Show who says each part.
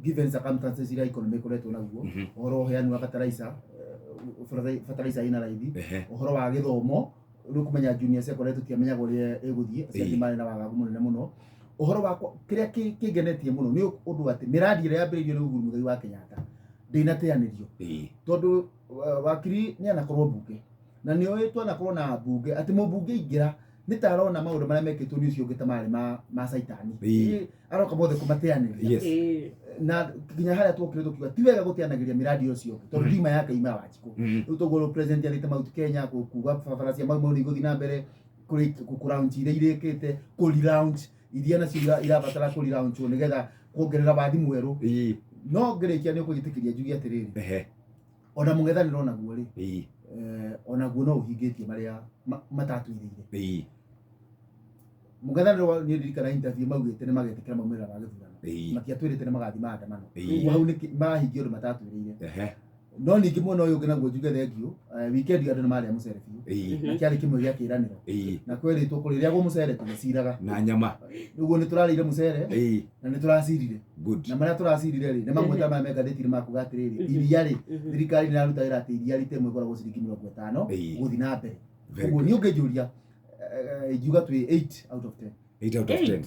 Speaker 1: given circumstances ira economy koretwo naguo ohoro heanu wa fertilizer ina raithi ohoro wa githomo ru kumenya junior secondary tutiamenyaga uria iguthie aciari mari na wagagu munene muno ohoro wakwa kiria kingenetie muno ni undu ati miradi ira yambiririo ni Uhuru Muigai wa Kenyatta ndinateanirio tondu wakiri ni anakorwo bunge na ni oyetwo anakorwo na bunge ati mubunge ingira nitarona maundu maria mekitwo ni ucio ngitamari ma saitani aroka mothe kumateaniria na kinya haria twokire tukiuga ti wega gutianagiria miradi ucio tondu ndima yake ima Wanjiku riu tugoro president yarite Mount Kenya kuga baracia mau ni guthi na mbere ku launch ire irikite ku relaunch iria nacio irabatara ku relaunch nigetha kuongerera bathi mweru no ngirikia ni ukugitikiria njugi atiriri ona mungethaniro naguo ri ona guo no uhingitie maria matatuiriire mungethaniro ni ndirikana interview maugite ni magetikira maumira ma githurano matiatwirite ni magathi maandamano riu hau ni mahingio ri matatuiriire no ningi muno uyu ngina guo njuge thengio weekend andu ni maria mucere biu na kiari kimwe gia kiraniro na kweri tukuriria go mucere tugiciraga
Speaker 2: na nyama
Speaker 1: niguo ni turarire mucere na ni turacirire na maria turacirire ri ni mamwe ta mega ndetire makugatiriri iria ri thirikari ni raruta wira ati iria ritemwe koragwo ciringi 50 guthi na mbere uguo ni ungejuria njuga twi 8 out of 10
Speaker 2: 8 out of 10